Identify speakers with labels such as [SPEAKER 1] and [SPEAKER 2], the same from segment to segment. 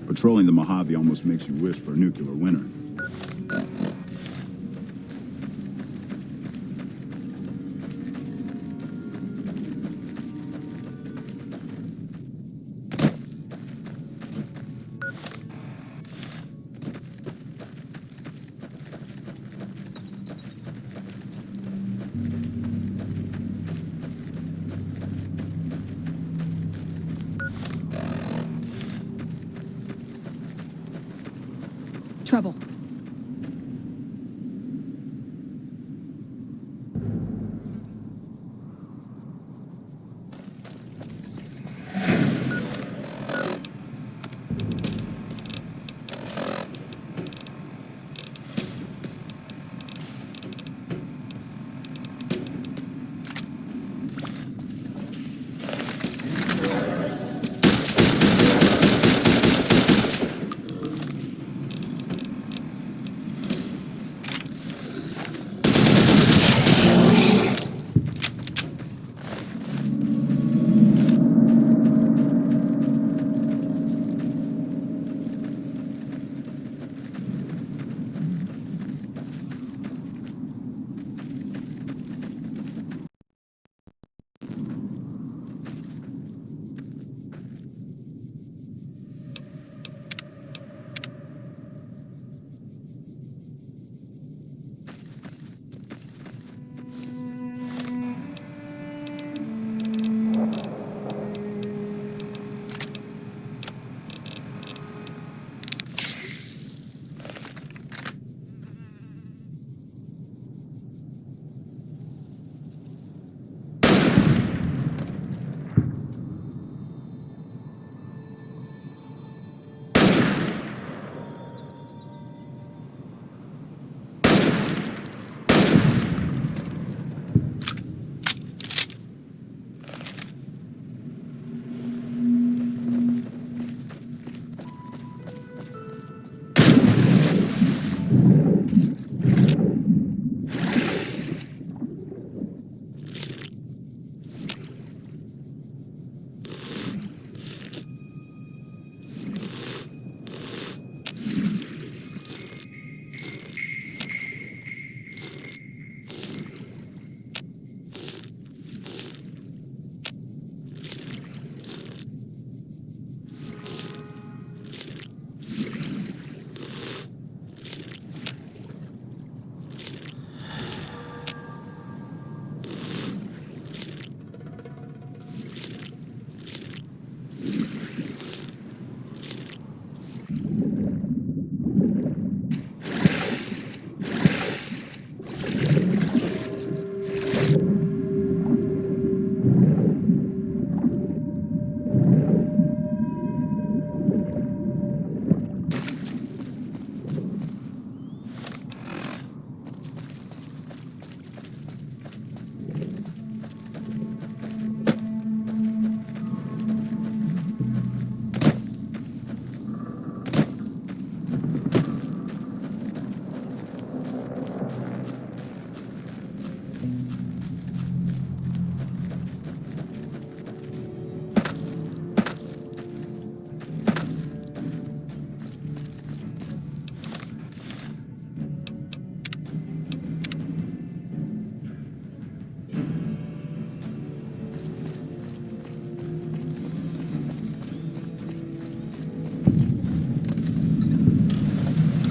[SPEAKER 1] Patrolling the Mojave almost makes you wish for a nuclear winter.
[SPEAKER 2] Trouble.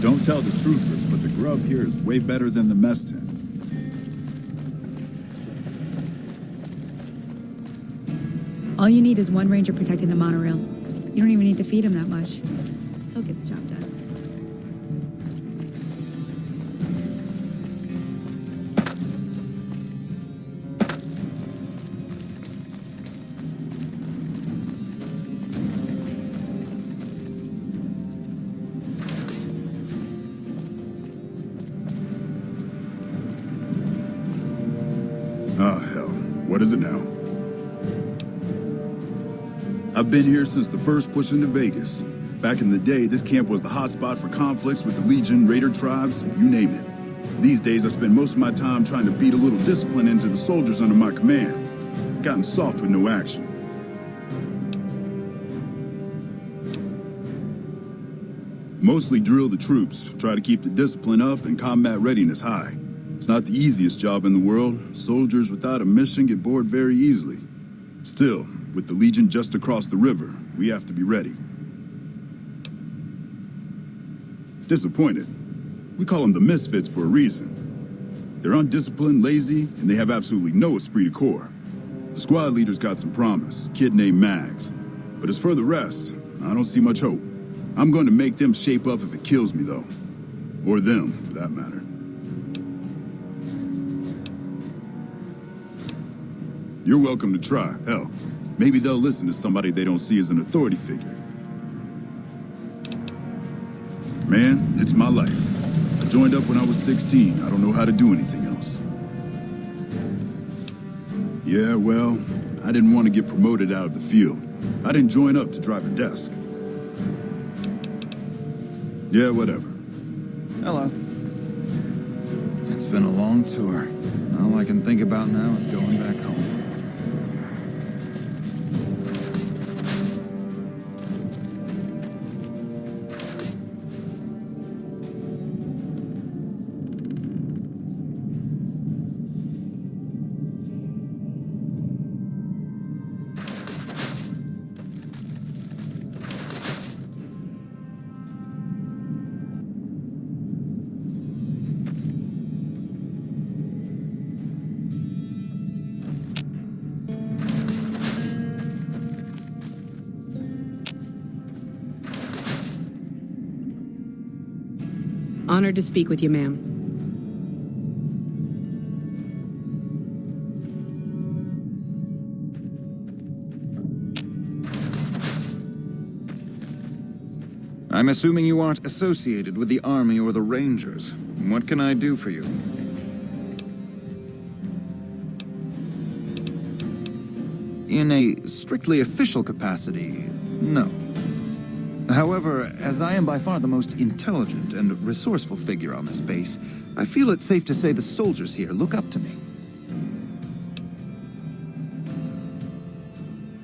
[SPEAKER 1] Don't tell the troopers, but the grub here is way better than the mess tent.
[SPEAKER 2] All you need is one ranger protecting the monorail. You don't even need to feed him that much. He'll get the job done.
[SPEAKER 1] Oh, hell. What is it now? I've been here since the first push into Vegas. Back in the day, this camp was the hotspot for conflicts with the Legion, Raider tribes, you name it. These days, I spend most of my time trying to beat a little discipline into the soldiers under my command. Gotten soft with no action. Mostly drill the troops, try to keep the discipline up and combat readiness high. It's not the easiest job in the world. Soldiers without a mission get bored very easily. Still, with the Legion just across the river, we have to be ready. Disappointed. We call them the Misfits for a reason. They're undisciplined, lazy, and they have absolutely no esprit de corps. The squad leader's got some promise, kid named Mags. But as for the rest, I don't see much hope. I'm going to make them shape up if it kills me, though. Or them, for that matter. You're welcome to try. Hell, maybe they'll listen to somebody they don't see as an authority figure. Man, it's my life. I joined up when I was 16. I don't know how to do anything else. Yeah, well, I didn't want to get promoted out of the field. I didn't join up to drive a desk. Yeah, whatever.
[SPEAKER 3] Hello. It's been a long tour. All I can think about now is going back home.
[SPEAKER 4] Honored to speak with you, ma'am.
[SPEAKER 3] I'm assuming you aren't associated with the Army or the Rangers. What can I do for you? In a strictly official capacity, no. However, as I am by far the most intelligent and resourceful figure on this base, I feel it's safe to say the soldiers here look up to me.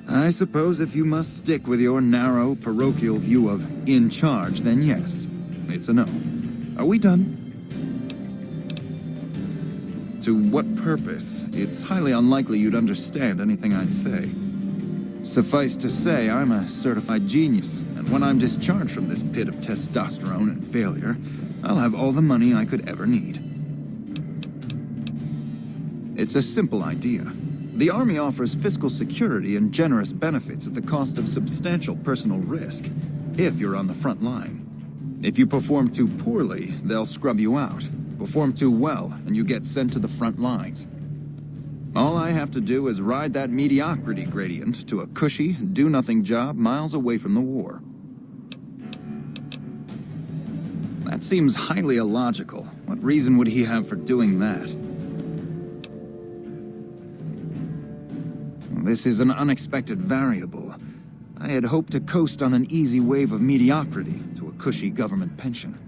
[SPEAKER 3] I suppose if you must stick with your narrow, parochial view of in charge, then yes, it's a no. Are we done? To what purpose? It's highly unlikely you'd understand anything I'd say. Suffice to say, I'm a certified genius, and when I'm discharged from this pit of testosterone and failure, I'll have all the money I could ever need. It's a simple idea. The Army offers fiscal security and generous benefits at the cost of substantial personal risk, if you're on the front line. If you perform too poorly, they'll scrub you out. Perform too well, and you get sent to the front lines. All I have to do is ride that mediocrity gradient to a cushy, do-nothing job miles away from the war. That seems highly illogical. What reason would he have for doing that? This is an unexpected variable. I had hoped to coast on an easy wave of mediocrity to a cushy government pension.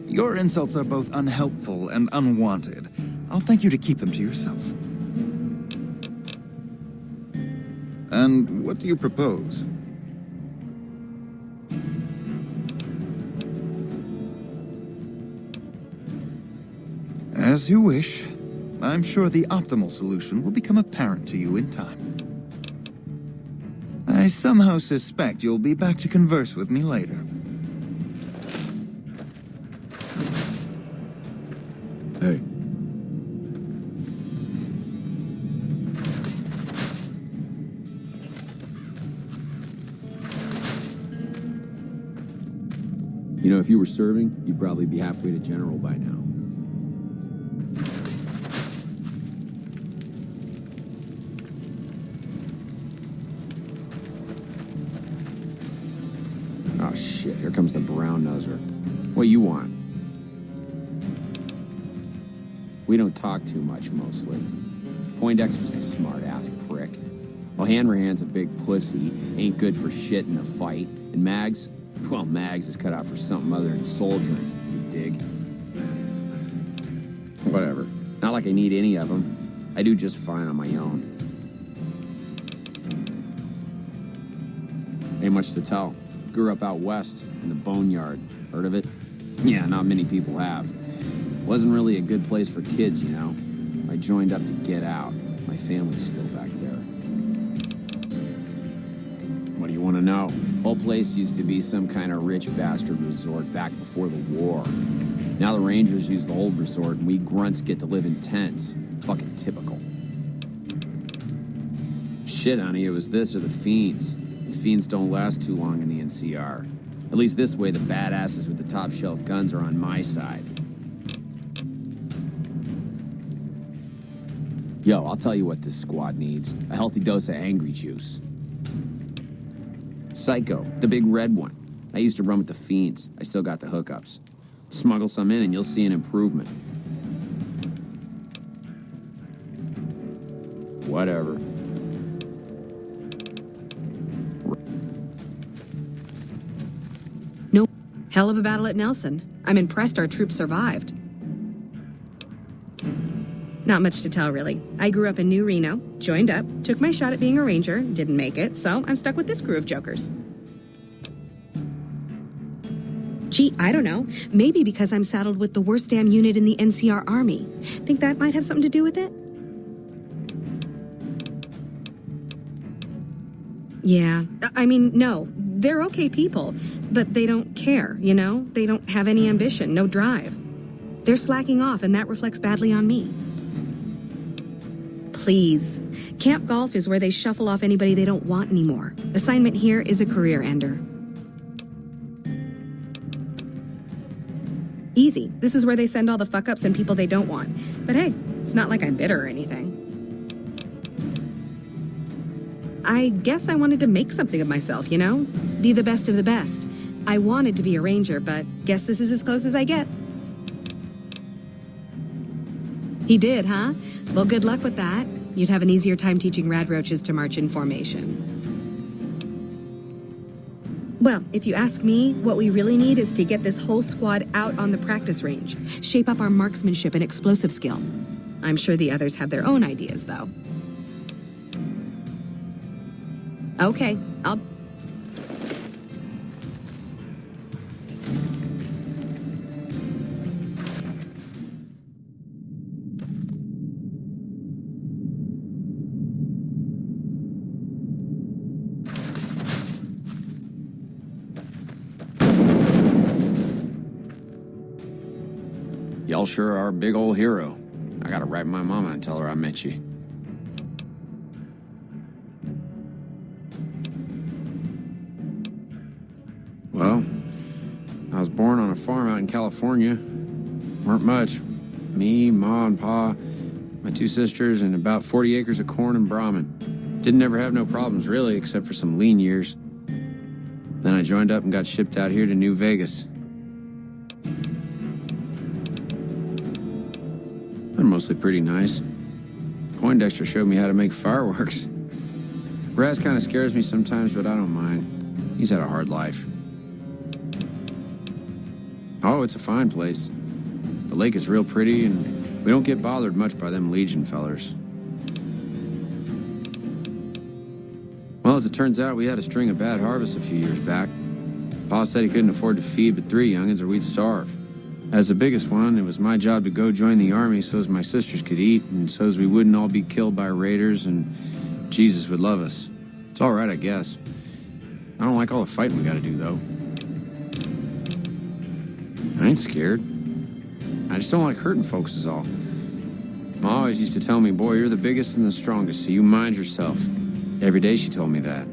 [SPEAKER 3] Your insults are both unhelpful and unwanted. I'll thank you to keep them to yourself. And what do you propose? As you wish. I'm sure the optimal solution will become apparent to you in time. I somehow suspect you'll be back to converse with me later.
[SPEAKER 1] Hey.
[SPEAKER 5] You know, if you were serving, you'd probably be halfway to general by now. Oh shit, here comes the brown noser. What you want? We don't talk too much, mostly. Poindexter's a smart-ass prick. While Hanrahan's a big pussy, ain't good for shit in a fight. And Mags? Well, Mags is cut out for something other than soldiering, you dig? Whatever. Not like I need any of them. I do just fine on my own. Ain't much to tell. Grew up out west, in the Boneyard. Heard of it? Yeah, not many people have. Wasn't really a good place for kids, you know? I joined up to get out. My family's still back there. What do you want to know? Whole place used to be some kind of rich bastard resort back before the war. Now the Rangers use the old resort and we grunts get to live in tents. Fucking typical. Shit, honey, it was this or the Fiends. The Fiends don't last too long in the NCR. At least this way the badasses with the top shelf guns are on my side. Yo, I'll tell you what this squad needs. A healthy dose of angry juice. Psycho, the big red one. I used to run with the Fiends. I still got the hookups. Smuggle some in and you'll see an improvement. Whatever.
[SPEAKER 4] No. Hell of a battle at Nelson. I'm impressed our troops survived. Not much to tell, really. I grew up in New Reno, joined up, took my shot at being a ranger, didn't make it, so I'm stuck with this crew of jokers. Gee, I don't know. Maybe because I'm saddled with the worst damn unit in the NCR Army. Think that might have something to do with it? Yeah, I mean, no. They're okay people, but they don't care, you know? They don't have any ambition, no drive. They're slacking off, and that reflects badly on me. Please. Camp Golf is where they shuffle off anybody they don't want anymore. Assignment here is a career ender. Easy. This is where they send all the fuck-ups and people they don't want. But hey, it's not like I'm bitter or anything. I guess I wanted to make something of myself, you know? Be the best of the best. I wanted to be a ranger, but guess this is as close as I get. He did, huh? Well, good luck with that. You'd have an easier time teaching radroaches to march in formation. Well, if you ask me, what we really need is to get this whole squad out on the practice range. Shape up our marksmanship and explosive skill. I'm sure the others have their own ideas, though. Okay, I'll...
[SPEAKER 5] Y'all sure are a big old hero. I gotta write my mama and tell her I met you. Well, I was born on a farm out in California. Weren't much. Me, Ma, and Pa, my two sisters, and about 40 acres of corn and Brahmin. Didn't ever have no problems, really, except for some lean years. Then I joined up and got shipped out here to New Vegas. They're mostly pretty nice. Poindexter showed me how to make fireworks. Raz kind of scares me sometimes, but I don't mind. He's had a hard life. Oh, it's a fine place. The lake is real pretty, and we don't get bothered much by them Legion fellers. Well, as it turns out, we had a string of bad harvests a few years back. Pa said he couldn't afford to feed but 3 youngins or we'd starve. As the biggest one, it was my job to go join the army so's my sisters could eat and so's we wouldn't all be killed by raiders and Jesus would love us. It's all right, I guess. I don't like all the fighting we gotta do, though. I ain't scared. I just don't like hurting folks is all. Ma always used to tell me, boy, you're the biggest and the strongest, so you mind yourself. Every day she told me that.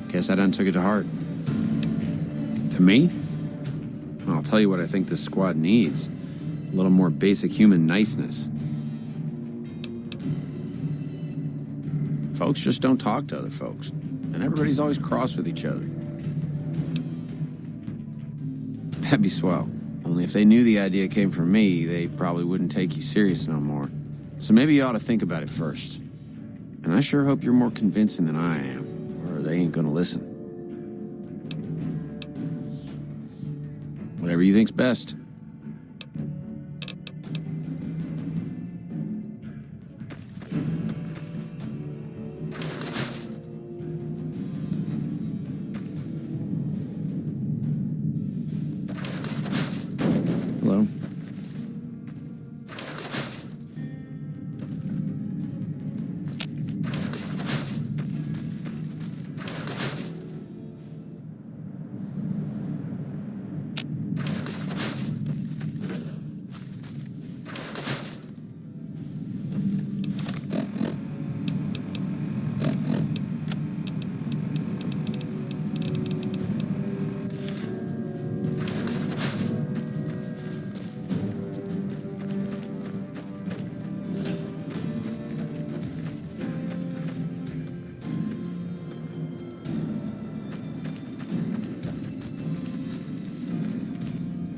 [SPEAKER 5] Guess I done took it to heart. To me? I'll tell you what I think this squad needs. A little more basic human niceness. Folks just don't talk to other folks, and everybody's always cross with each other. That'd be swell. Only if they knew the idea came from me, they probably wouldn't take you serious no more. So maybe you ought to think about it first. And I sure hope you're more convincing than I am, or they ain't gonna listen. Whatever you think's best. Hello?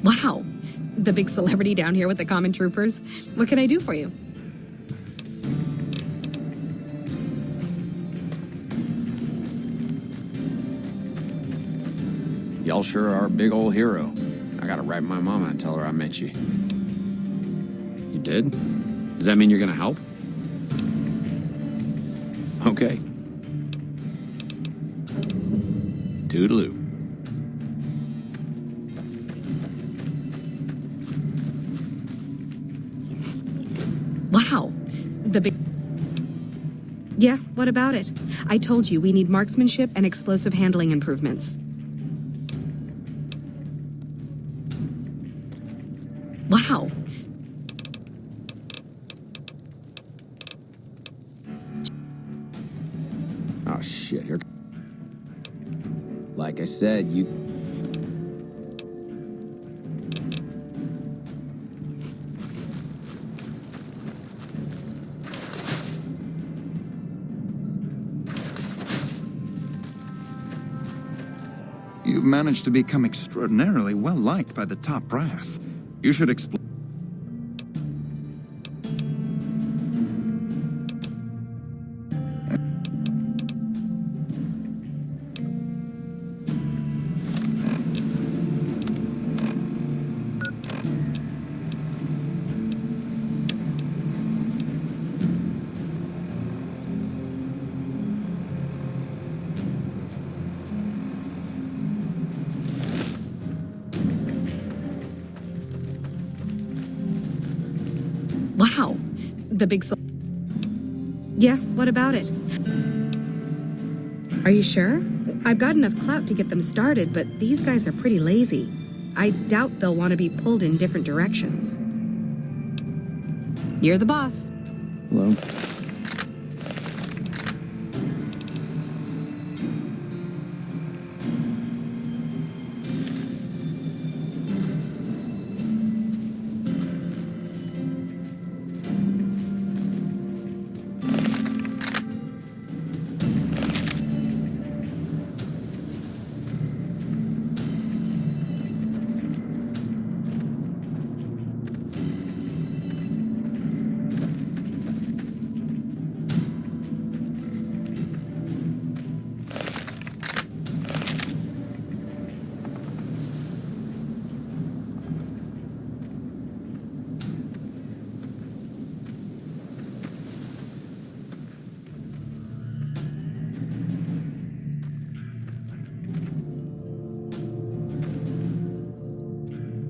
[SPEAKER 4] Wow. The big celebrity down here with the common troopers. What can I do for you?
[SPEAKER 5] Y'all sure are a big old hero. I gotta write my mama and tell her I met you. You did? Does that mean you're gonna help? Okay. Toodaloo.
[SPEAKER 4] Wow. The big... Yeah, what about it? I told you we need marksmanship and explosive handling improvements. Wow.
[SPEAKER 5] Oh, shit. Here. Like I said, you...
[SPEAKER 3] You've managed to become extraordinarily well-liked by the top brass. You should explore...
[SPEAKER 4] Wow. The big... Yeah, what about it? Are you sure? I've got enough clout to get them started, but these guys are pretty lazy. I doubt they'll want to be pulled in different directions. You're the boss.
[SPEAKER 5] Hello?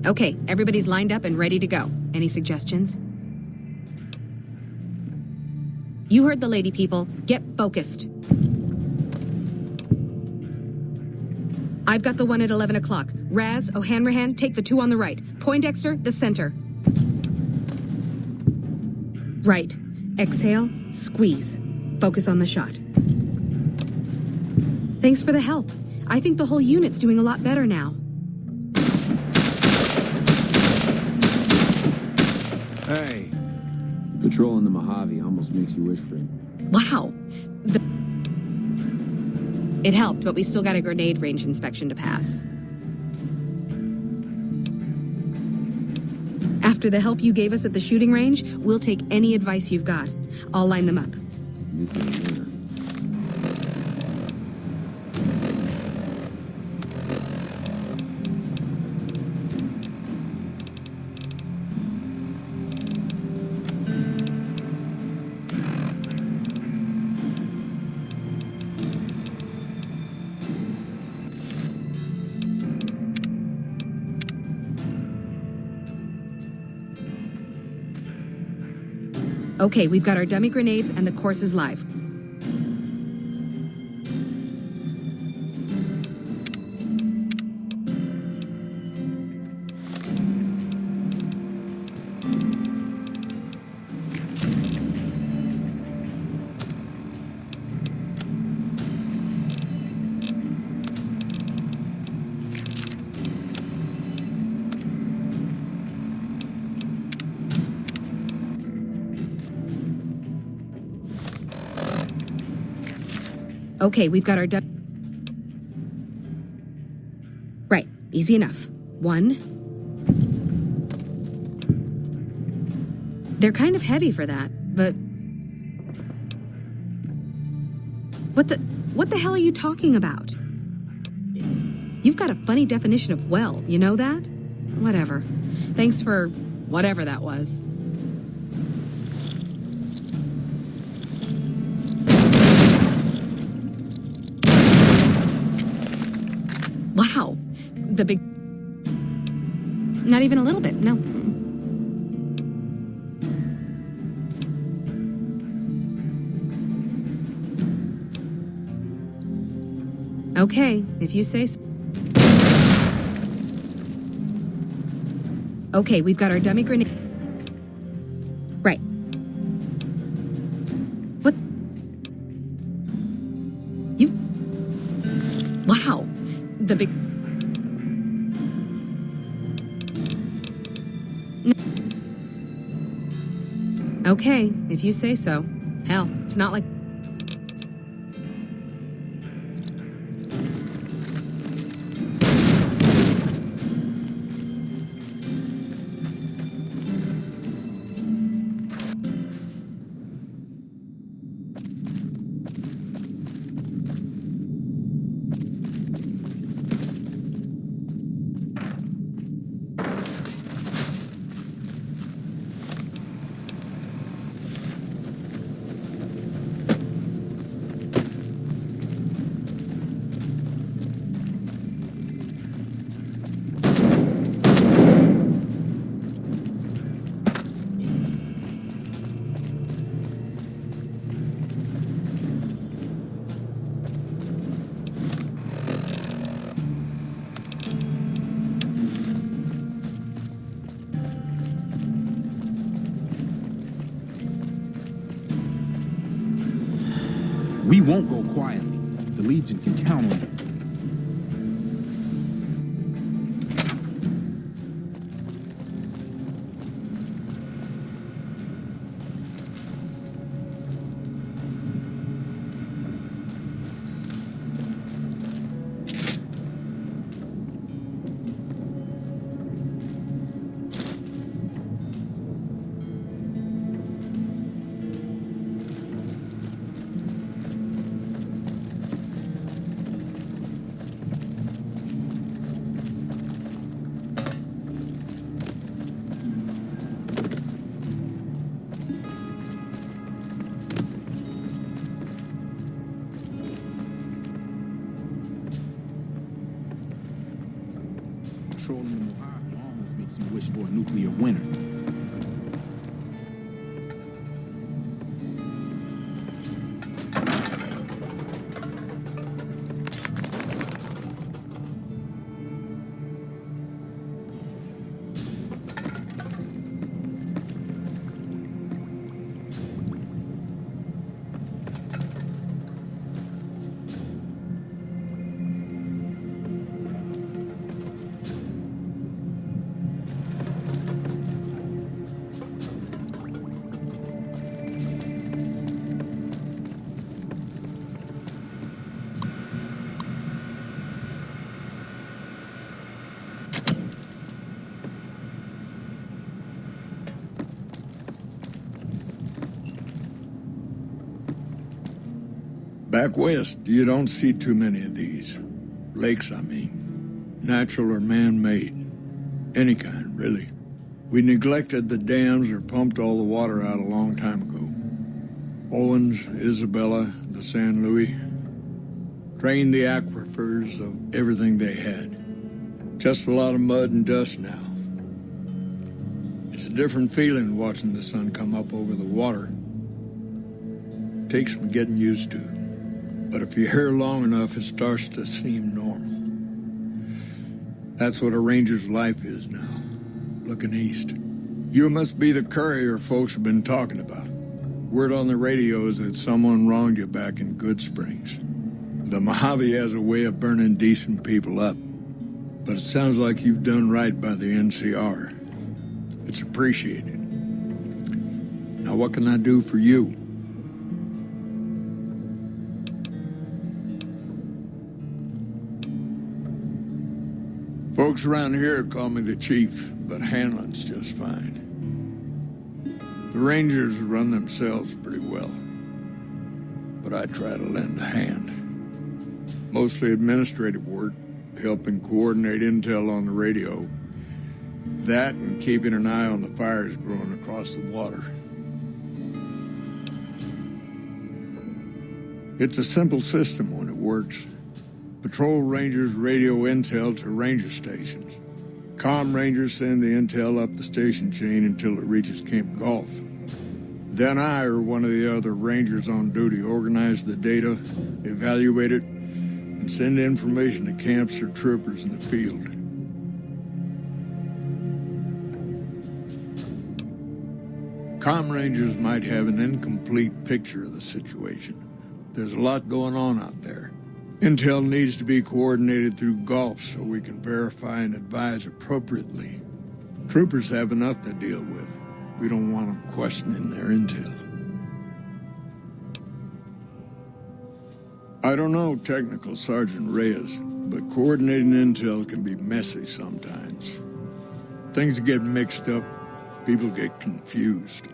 [SPEAKER 4] Okay, everybody's lined up and ready to go. Any suggestions? You heard the lady, people. Get focused. I've got the one at 11 o'clock. Raz, O'Hanrahan, take the two on the right. Poindexter, the center. Right. Exhale, squeeze. Focus on the shot. Thanks for the help. I think the whole unit's doing a lot better now.
[SPEAKER 3] Hey.
[SPEAKER 5] Patrolling the Mojave almost makes you wish for it.
[SPEAKER 4] Wow. It helped, but we still got a grenade range inspection to pass. After the help you gave us at the shooting range, we'll take any advice you've got. I'll line them up.
[SPEAKER 5] Nuclear winter.
[SPEAKER 4] Okay, we've got our dummy grenades and the course is live. Okay, we've got our Right, easy enough. One. They're kind of heavy for that, but... What the hell are you talking about? You've got a funny definition of well, you know that? Whatever. Thanks for whatever that was. Wow. The big... Not even a little bit, no. Okay, if you say so. Okay, we've got our dummy grenade. Right. What? You... Wow. The big... Okay, if you say so. Hell, it's not like...
[SPEAKER 6] We won't go quietly. The Legion can count on it. Patrolling the Mojave almost makes you wish for a nuclear winter.
[SPEAKER 7] Back west, you don't see too many of these. Lakes, I mean. Natural or man-made. Any kind, really. We neglected the dams or pumped all the water out a long time ago. Owens, Isabella, the San Luis. Drained the aquifers of everything they had. Just a lot of mud and dust now. It's a different feeling watching the sun come up over the water. Takes some getting used to. But if you're here long enough, it starts to seem normal. That's what a ranger's life is now, looking east. You must be the courier folks have been talking about. Word on the radio is that someone wronged you back in Good Springs. The Mojave has a way of burning decent people up. But it sounds like you've done right by the NCR. It's appreciated. Now what can I do for you? Folks around here call me the chief, but handling's just fine. The Rangers run themselves pretty well, but I try to lend a hand. Mostly administrative work, helping coordinate intel on the radio. That and keeping an eye on the fires growing across the water. It's a simple system when it works. Patrol rangers radio intel to ranger stations. Comm rangers send the intel up the station chain until it reaches Camp Gulf. Then I or one of the other rangers on duty organize the data, evaluate it, and send information to camps or troopers in the field. Comm rangers might have an incomplete picture of the situation. There's a lot going on out there. Intel needs to be coordinated through Gulf so we can verify and advise appropriately. Troopers have enough to deal with. We don't want them questioning their intel. I don't know Technical Sergeant Reyes, but coordinating intel can be messy sometimes. Things get mixed up, people get confused.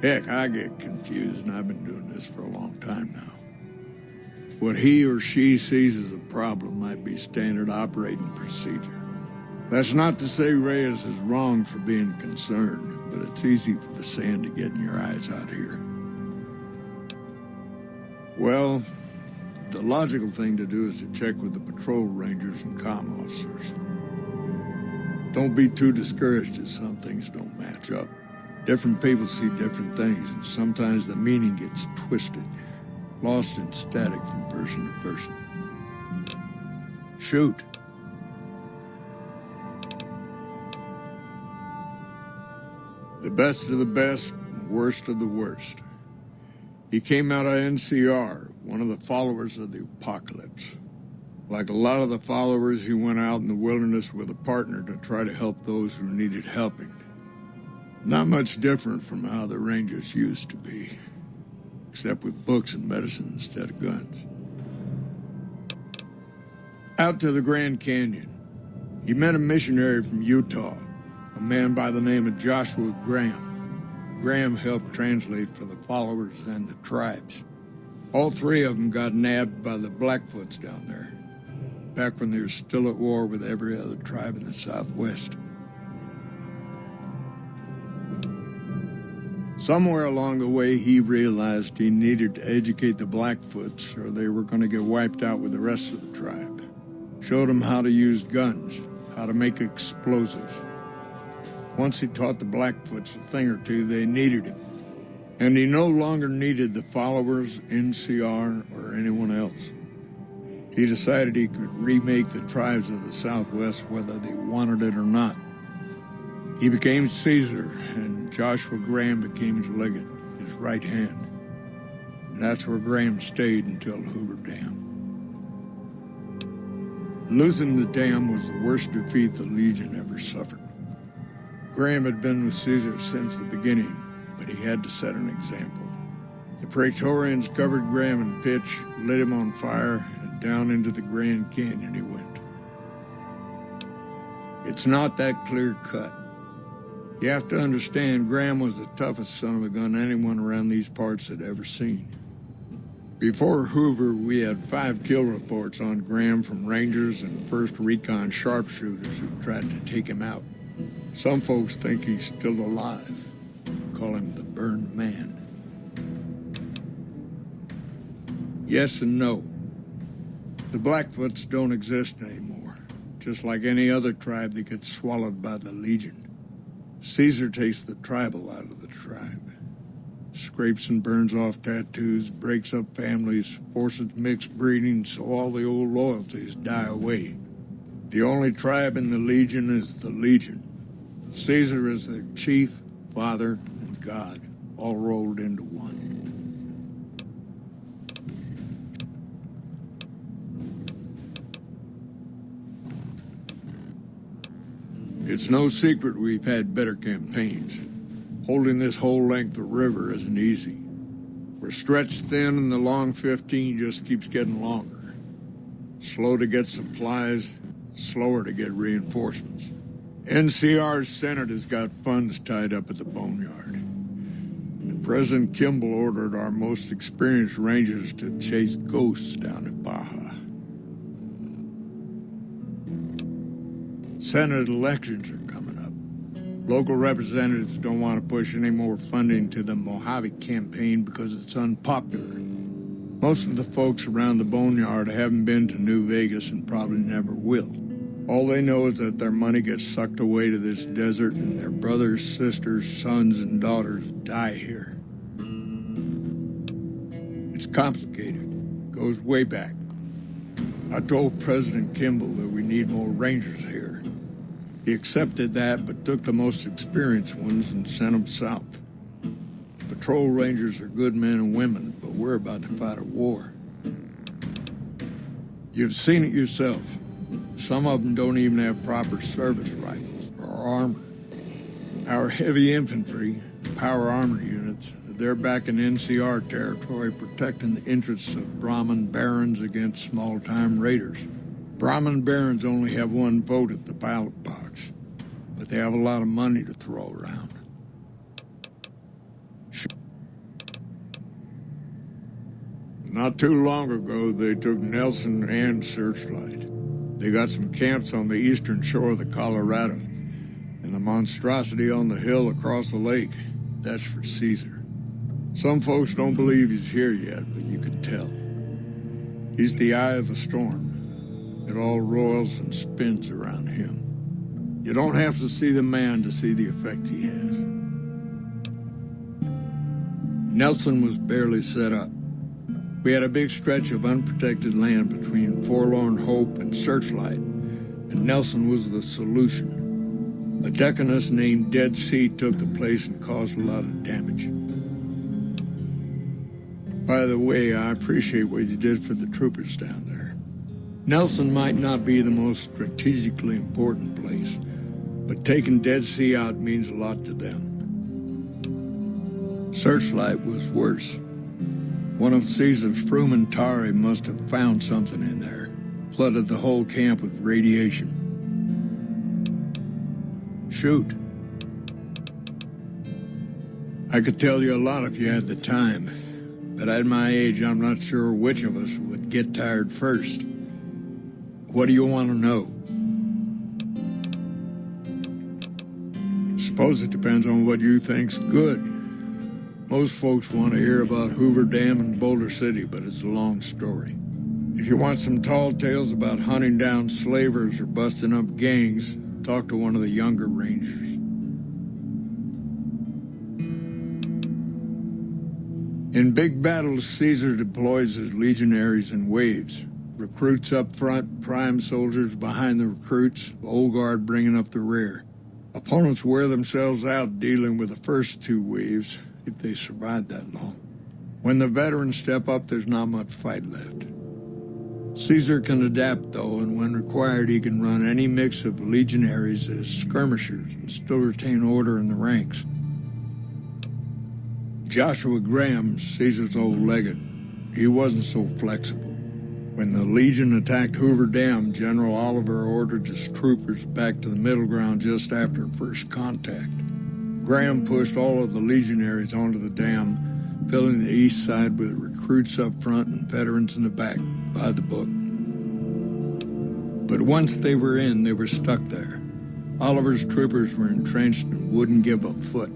[SPEAKER 7] Heck, I get confused, and I've been doing this for a long time now. What he or she sees as a problem might be standard operating procedure. That's not to say Reyes is wrong for being concerned, but it's easy for the sand to get in your eyes out here. Well, the logical thing to do is to check with the patrol rangers and comm officers. Don't be too discouraged if some things don't match up. Different people see different things, and sometimes the meaning gets twisted, lost in static from person to person. Shoot. The best of the best, and worst of the worst. He came out of NCR, one of the followers of the apocalypse. Like a lot of the followers, he went out in the wilderness with a partner to try to help those who needed helping. Not much different from how the Rangers used to be, except with books and medicine instead of guns. Out to the Grand Canyon, he met a missionary from Utah, a man by the name of Joshua Graham. Graham helped translate for the followers and the tribes. All three of them got nabbed by the Blackfoots down there, back when they were still at war with every other tribe in the Southwest. Somewhere along the way, he realized he needed to educate the Blackfoots or they were going to get wiped out with the rest of the tribe. Showed them how to use guns, how to make explosives. Once he taught the Blackfoots a thing or two, they needed him. And he no longer needed the followers, NCR, or anyone else. He decided he could remake the tribes of the Southwest whether they wanted it or not. He became Caesar, and Joshua Graham became his legate, his right hand. And that's where Graham stayed until the Hoover Dam. Losing the dam was the worst defeat the Legion ever suffered. Graham had been with Caesar since the beginning, but he had to set an example. The Praetorians covered Graham in pitch, lit him on fire, and down into the Grand Canyon he went. It's not that clear-cut. You have to understand, Graham was the toughest son of a gun anyone around these parts had ever seen. Before Hoover, we had 5 kill reports on Graham from Rangers and 1st Recon sharpshooters who tried to take him out. Some folks think he's still alive. Call him the Burned Man. Yes and no. The Blackfoots don't exist anymore. Just like any other tribe that gets swallowed by the Legion. Caesar takes the tribal out of the tribe. Scrapes and burns off tattoos, breaks up families, forces mixed breeding so all the old loyalties die away. The only tribe in the Legion is the Legion. Caesar is their chief, father, and god, all rolled into one. It's no secret we've had better campaigns. Holding this whole length of river isn't easy. We're stretched thin and the long 15 just keeps getting longer. Slow to get supplies, slower to get reinforcements. NCR's Senate has got funds tied up at the Boneyard. And President Kimball ordered our most experienced rangers to chase ghosts down at Baja. Senate elections are coming up. Local representatives don't want to push any more funding to the Mojave campaign because it's unpopular. Most of the folks around the Boneyard haven't been to New Vegas and probably never will. All they know is that their money gets sucked away to this desert and their brothers, sisters, sons, and daughters die here. It's complicated. Goes way back. I told President Kimball that we need more rangers here. He accepted that, but took the most experienced ones and sent them south. Patrol rangers are good men and women, but we're about to fight a war. You've seen it yourself. Some of them don't even have proper service rifles or armor. Our heavy infantry, power armor units, they're back in NCR territory protecting the interests of Brahmin barons against small-time raiders. Brahmin barons only have one vote at the ballot box, but they have a lot of money to throw around. Not too long ago, they took Nelson and Searchlight. They got some camps on the eastern shore of the Colorado, and the monstrosity on the hill across the lake, that's for Caesar. Some folks don't believe he's here yet, but you can tell. He's the eye of the storm. It all roils and spins around him. You don't have to see the man to see the effect he has. Nelson was barely set up. We had a big stretch of unprotected land between Forlorn Hope and Searchlight, and Nelson was the solution. A deaconess named Dead Sea took the place and caused a lot of damage. By the way, I appreciate what you did for the troopers down there. Nelson might not be the most strategically important place, but taking Dead Sea out means a lot to them. Searchlight was worse. One of Caesar's Frumentari must have found something in there, flooded the whole camp with radiation. Shoot. I could tell you a lot if you had the time, but at my age, I'm not sure which of us would get tired first. What do you want to know? Suppose it depends on what you think's good. Most folks want to hear about Hoover Dam and Boulder City, but it's a long story. If you want some tall tales about hunting down slavers or busting up gangs, talk to one of the younger rangers. In big battles, Caesar deploys his legionaries in waves. Recruits up front, prime soldiers behind the recruits, old guard bringing up the rear. Opponents wear themselves out dealing with the first 2 waves, if they survive that long. When the veterans step up, there's not much fight left. Caesar can adapt, though, and when required, he can run any mix of legionaries as skirmishers and still retain order in the ranks. Joshua Graham, Caesar's old legate, he wasn't so flexible. When the Legion attacked Hoover Dam, General Oliver ordered his troopers back to the middle ground just after first contact. Graham pushed all of the legionaries onto the dam, filling the east side with recruits up front and veterans in the back, by the book. But once they were in, they were stuck there. Oliver's troopers were entrenched and wouldn't give a foot.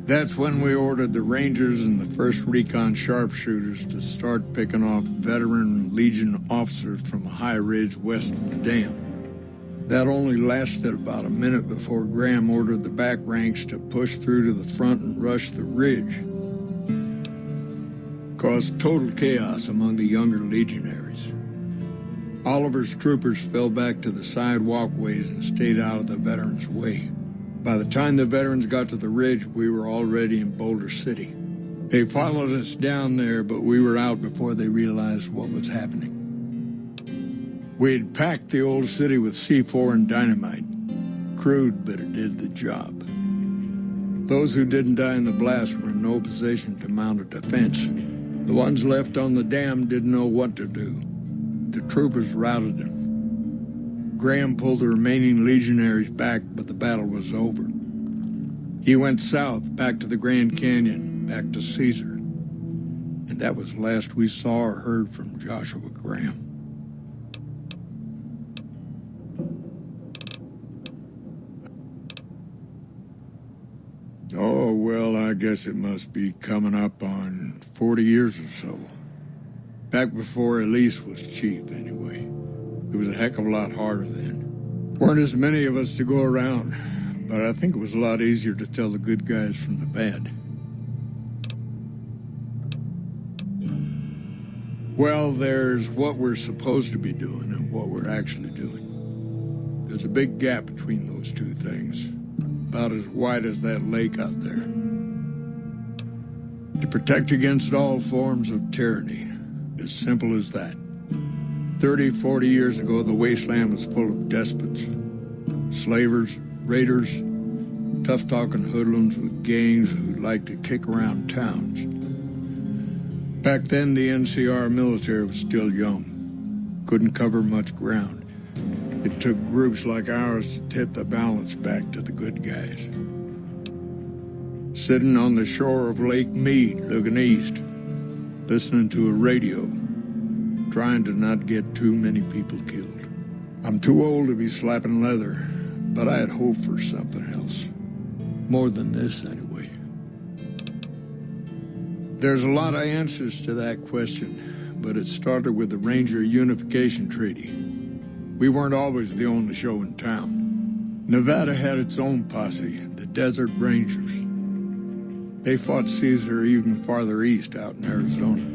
[SPEAKER 7] That's when we ordered the Rangers and the 1st Recon sharpshooters to start picking off veteran Legion officers from a high ridge west of the dam. That only lasted about a minute before Graham ordered the back ranks to push through to the front and rush the ridge. Caused total chaos among the younger legionaries. Oliver's troopers fell back to the side walkways and stayed out of the veterans' way. By the time the veterans got to the ridge, we were already in Boulder City. They followed us down there, but we were out before they realized what was happening. We had packed the old city with C4 and dynamite. Crude, but it did the job. Those who didn't die in the blast were in no position to mount a defense. The ones left on the dam didn't know what to do. The troopers routed them. Graham pulled the remaining legionaries back, but the battle was over. He went south, back to the Grand Canyon, back to Caesar. And that was the last we saw or heard from Joshua Graham. Oh, well, I guess it must be coming up on 40 years or so. Back before Elise was chief, anyway. It was a heck of a lot harder then. Weren't as many of us to go around, but I think it was a lot easier to tell the good guys from the bad. Well, there's what we're supposed to be doing and what we're actually doing. There's a big gap between those two things, about as wide as that lake out there. To protect against all forms of tyranny, as simple as that. 30, 40 years ago, the wasteland was full of despots, slavers, raiders, tough-talking hoodlums with gangs who liked to kick around towns. Back then, the NCR military was still young, couldn't cover much ground. It took groups like ours to tip the balance back to the good guys. Sitting on the shore of Lake Mead, looking east, listening to a radio, trying to not get too many people killed. I'm too old to be slapping leather, but I had hope for something else. More than this, anyway. There's a lot of answers to that question, but it started with the Ranger Unification Treaty. We weren't always the only show in town. Nevada had its own posse, the Desert Rangers. They fought Caesar even farther east, out in Arizona.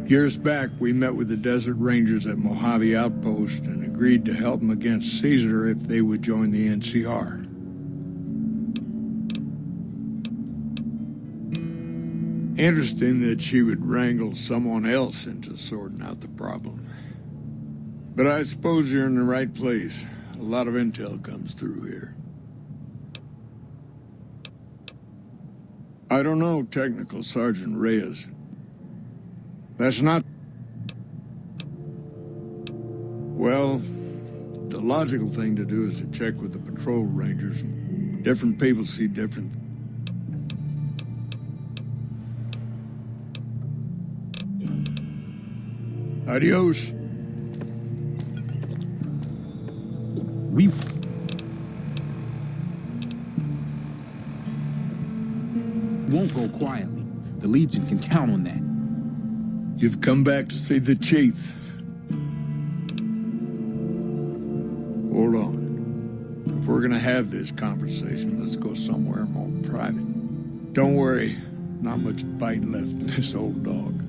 [SPEAKER 7] Years back, we met with the Desert Rangers at Mojave Outpost and agreed to help them against Caesar if they would join the NCR. Interesting that she would wrangle someone else into sorting out the problem. But I suppose you're in the right place. A lot of intel comes through here. I don't know, Technical Sergeant Reyes. That's not... Well, the logical thing to do is to check with the patrol rangers. Different people see different... Adios.
[SPEAKER 6] We won't go quietly. The Legion can count on that.
[SPEAKER 7] You've come back to see the chief. Hold on. If we're gonna have this conversation, let's go somewhere more private. Don't worry, not much bite left in this old dog.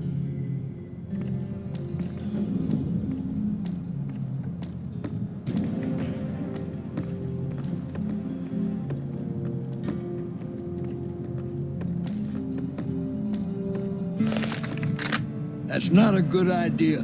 [SPEAKER 7] That's not a good idea.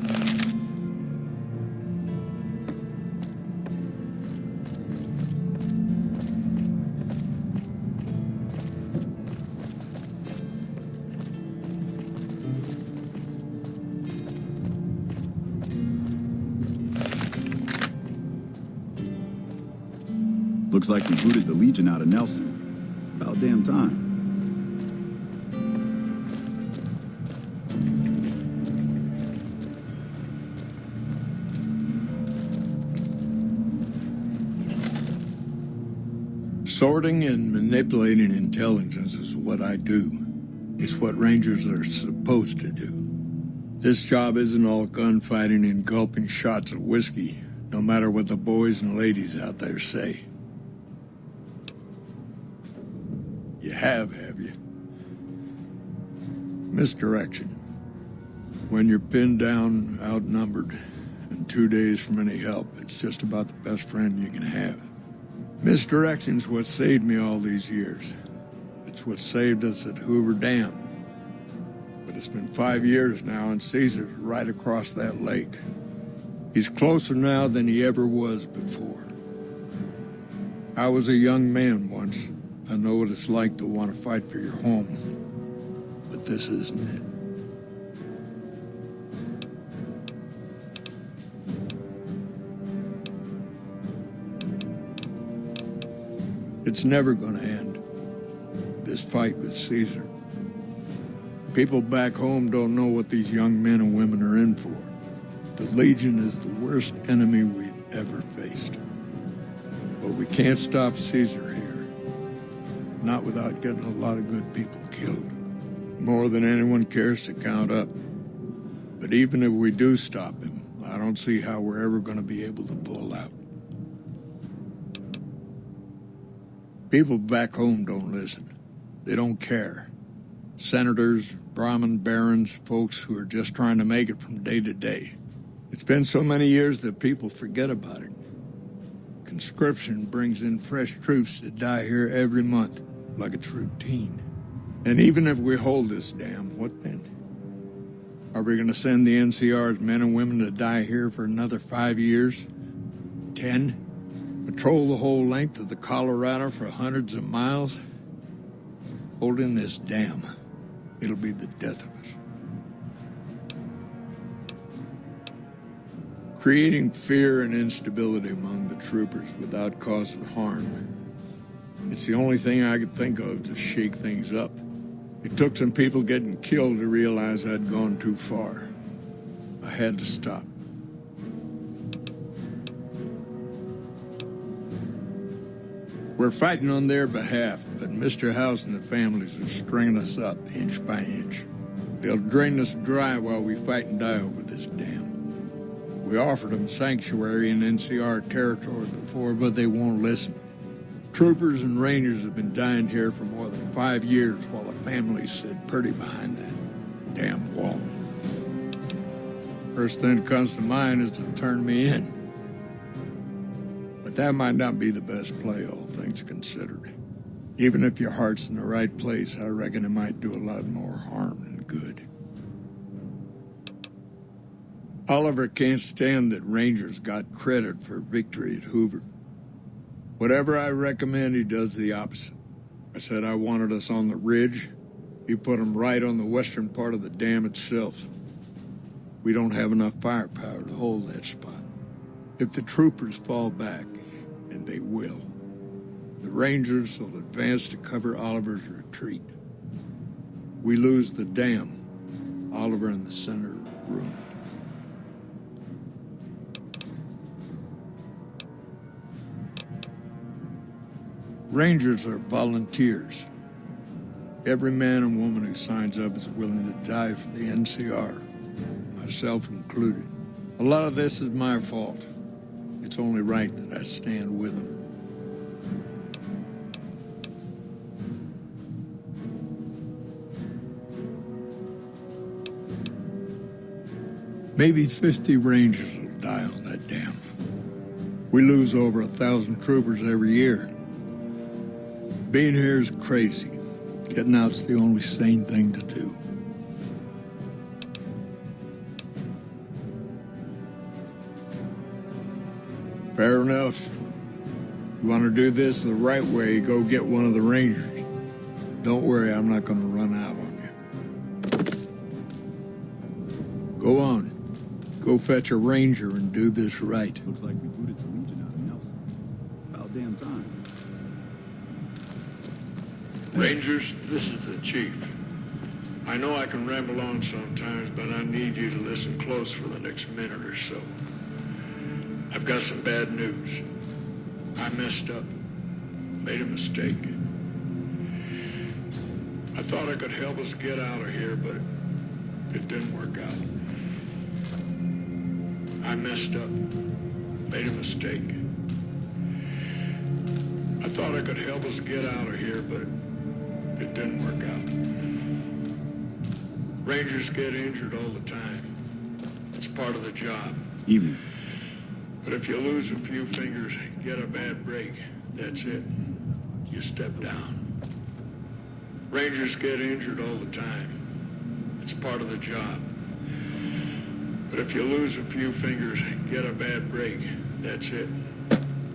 [SPEAKER 1] Looks like we booted the Legion out of Nelson. About damn time.
[SPEAKER 7] Sorting and manipulating intelligence is what I do. It's what Rangers are supposed to do. This job isn't all gunfighting and gulping shots of whiskey, no matter what the boys and ladies out there say. You have you? Misdirection. When you're pinned down, outnumbered, and 2 days from any help, it's just about the best friend you can have. Misdirection's what saved me all these years. It's what saved us at Hoover Dam. But it's been 5 years now, and Caesar's right across that lake. He's closer now than he ever was before. I was a young man once. I know what it's like to want to fight for your home. But this isn't it. It's never gonna end, this fight with Caesar. People back home don't know what these young men and women are in for. The Legion is the worst enemy we've ever faced. But we can't stop Caesar here. Not without getting a lot of good people killed. More than anyone cares to count up. But even if we do stop him, I don't see how we're ever gonna be able to pull out. People back home don't listen. They don't care. Senators, Brahmin barons, folks who are just trying to make it from day to day. It's been so many years that people forget about it. Conscription brings in fresh troops that die here every month, like it's routine. And even if we hold this dam, what then? Are we gonna send the NCR's men and women to die here for another 5 years? 10? Patrol the whole length of the Colorado for hundreds of miles? Holding this dam, it'll be the death of us. Creating fear and instability among the troopers without causing harm. It's the only thing I could think of to shake things up. It took some people getting killed to realize I'd gone too far. I had to stop. We're fighting on their behalf, but Mr. House and the families are stringing us up inch by inch. They'll drain us dry while we fight and die over this dam. We offered them sanctuary in NCR territory before, but they won't listen. Troopers and Rangers have been dying here for more than 5 years while the families sit pretty behind that damn wall. First thing that comes to mind is to turn me in. But that might not be the best play, all things considered. Even if your heart's in the right place, I reckon it might do a lot more harm than good. Oliver can't stand that Rangers got credit for victory at Hoover. Whatever I recommend, he does the opposite. I said I wanted us on the ridge. He put them right on the western part of the dam itself. We don't have enough firepower to hold that spot. If the troopers fall back, and they will, the Rangers will advance to cover Oliver's retreat. We lose the dam, Oliver in the center are ruined. Rangers are volunteers. Every man and woman who signs up is willing to die for the NCR, myself included. A lot of this is my fault. It's only right that I stand with them. Maybe 50 Rangers will die on that dam. We lose over 1,000 troopers every year. Being here is crazy. Getting out's the only sane thing to do. Fair enough. You want to do this the right way, go get one of the Rangers. Don't worry, I'm not going to run out on you. Go on. Go fetch a Ranger and do this right.
[SPEAKER 6] Looks like we booted the Legion out of Nelson. About damn time.
[SPEAKER 7] Rangers, this is the chief. I know I can ramble on sometimes, but I need you to listen close for the next minute or so. I've got some bad news. I messed up. Made a mistake. I thought I could help us get out of here, but it didn't work out. I messed up. Made a mistake. I thought I could help us get out of here, but it didn't work out. Rangers get injured all the time. It's part of the job.
[SPEAKER 1] Evening.
[SPEAKER 7] But if you lose a few fingers and get a bad break, that's it. You step down. Rangers get injured all the time. It's part of the job. But if you lose a few fingers and get a bad break, that's it.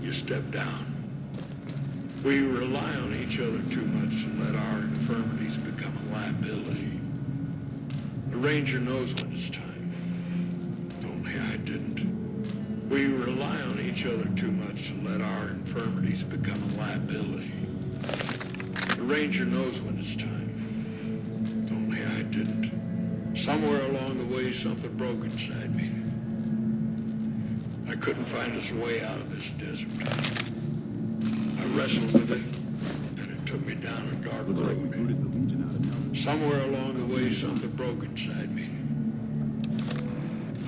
[SPEAKER 7] You step down. We rely on each other too much and let our infirmities become a liability. The Ranger knows when it's time. Only I didn't. We rely on each other too much and let our infirmities become a liability. The Ranger knows when it's time. Only I didn't. Somewhere along the way, something broke inside me. I couldn't find its way out of this desert. I wrestled with it, and it took me down a dark
[SPEAKER 1] Looks like we
[SPEAKER 7] road.
[SPEAKER 1] booted the Legion out of Nelson.
[SPEAKER 7] Somewhere along the way, something broke inside me.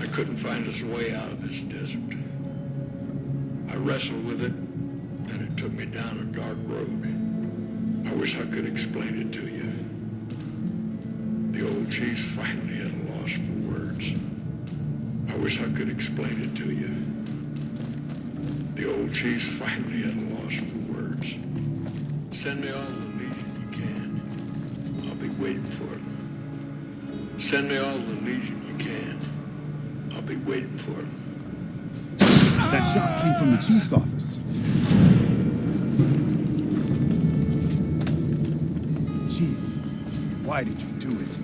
[SPEAKER 7] I couldn't find its way out of this desert. I wrestled with it, and it took me down a dark road. I wish I could explain it to you. The old chief's finally at a loss for words. I wish I could explain it to you. The old chief's finally at a loss for words. Send me all the Legion you can. I'll be waiting for it. Send me all the Legion you can. I'll be waiting for it.
[SPEAKER 1] That shot came from the Chief's office. Chief, why did you do it?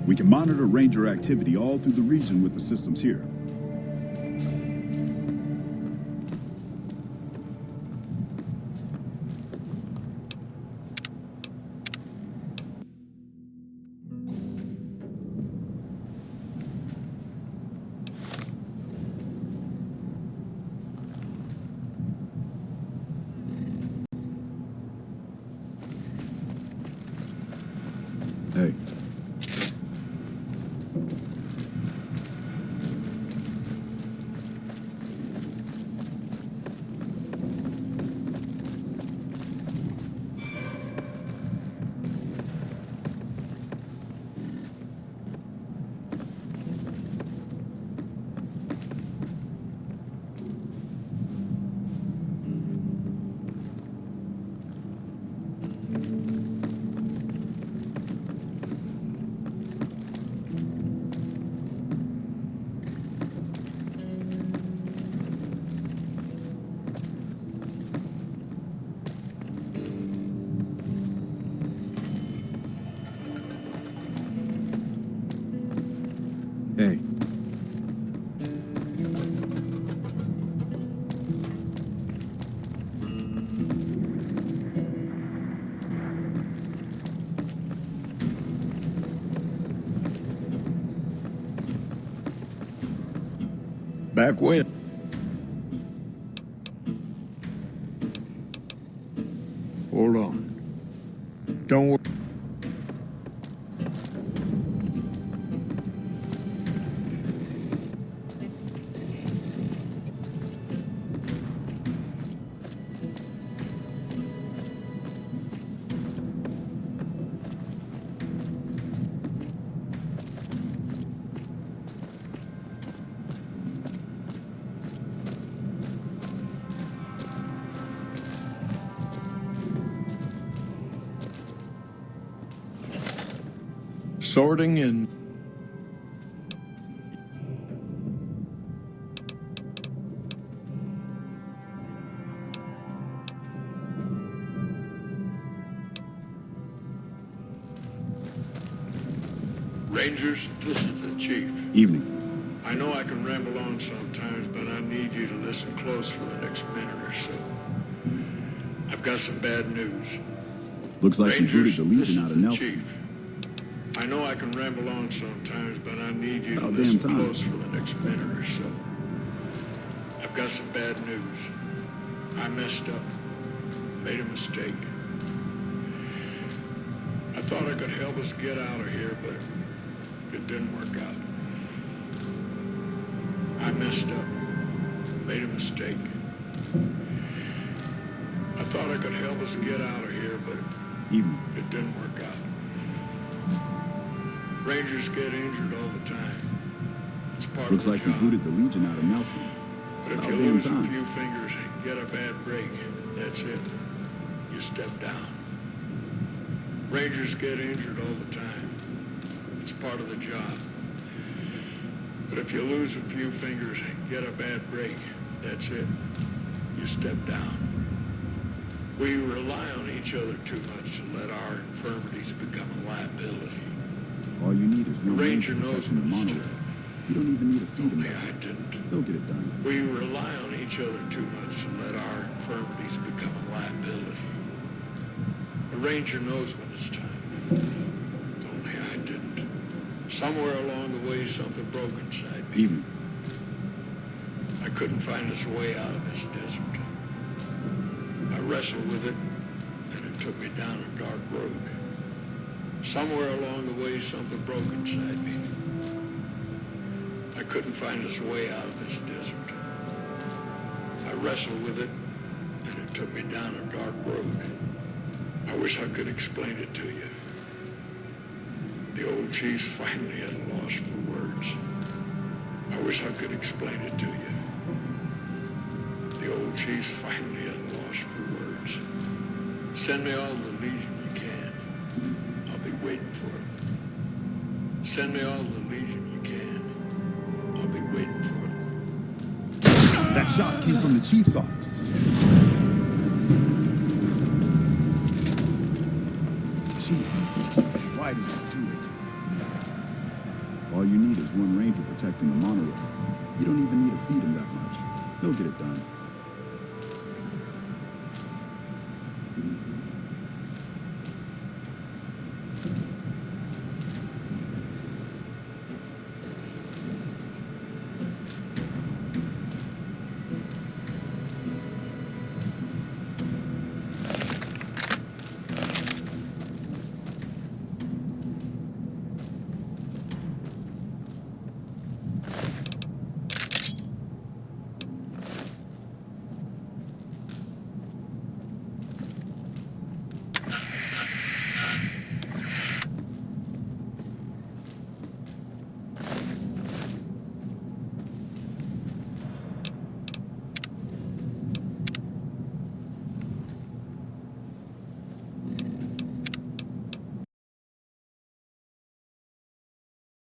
[SPEAKER 1] We can monitor Ranger activity all through the region with the systems here. Hey. Hey.
[SPEAKER 7] Back when? Hold on. Don't worry. Sorting and Rangers, this is the chief.
[SPEAKER 1] Evening.
[SPEAKER 7] I know I can ramble on sometimes, but I need you to listen close for the next minute or so. I've got some bad news.
[SPEAKER 1] Looks like you booted the
[SPEAKER 7] this
[SPEAKER 1] Legion
[SPEAKER 7] is
[SPEAKER 1] out of
[SPEAKER 7] the
[SPEAKER 1] Nelson.
[SPEAKER 7] Chief. I know I can ramble on sometimes, but I need you to
[SPEAKER 1] About damn
[SPEAKER 7] listen
[SPEAKER 1] time.
[SPEAKER 7] close for the next minute or so. I've got some bad news. I messed up. Made a mistake. I thought I could help us get out of here, but it didn't work out. I messed up. Made a mistake. I thought I could help us get out of here, but
[SPEAKER 1] Evening.
[SPEAKER 7] it didn't work out. Rangers get injured all the time. It's part
[SPEAKER 1] Looks
[SPEAKER 7] of the
[SPEAKER 1] like you
[SPEAKER 7] job.
[SPEAKER 1] booted the Legion out of Nelson.
[SPEAKER 7] But if
[SPEAKER 1] About
[SPEAKER 7] you
[SPEAKER 1] damn
[SPEAKER 7] lose a
[SPEAKER 1] time.
[SPEAKER 7] few fingers and get a bad break, that's it. You step down. Rangers get injured all the time. It's part of the job. But if you lose a few fingers and get a bad break, that's it. You step down. We rely on each other too much to let our infirmities become a liability.
[SPEAKER 1] All you need is
[SPEAKER 7] The
[SPEAKER 1] one
[SPEAKER 7] Ranger
[SPEAKER 1] Ranger
[SPEAKER 7] knows
[SPEAKER 1] protecting the
[SPEAKER 7] what he's
[SPEAKER 1] monorail.
[SPEAKER 7] doing.
[SPEAKER 1] You don't even need to feed him
[SPEAKER 7] Only
[SPEAKER 1] that
[SPEAKER 7] I
[SPEAKER 1] much.
[SPEAKER 7] didn't.
[SPEAKER 1] They'll get it done.
[SPEAKER 7] We rely on each other too much to let our infirmities become a liability. The Ranger knows when it's time. Only I didn't. Somewhere along the way, something broke inside me.
[SPEAKER 1] Evening.
[SPEAKER 7] I couldn't find us way out of this desert. I wrestled with it, and it took me down a dark road. Somewhere along the way, something broke inside me. I couldn't find us way out of this desert. I wrestled with it, and it took me down a dark road. I wish I could explain it to you. The old chief's finally at a loss for words. I wish I could explain it to you. The old chief's finally at a loss for words. Send me all the Legion you can. I'll be waiting for it. Send me all the Legion you can. I'll be waiting for it.
[SPEAKER 1] That shot came from the Chief's office. Chief, why did you do it? All you need is one Ranger protecting the monorail. You don't even need to feed him that much. They'll get it done.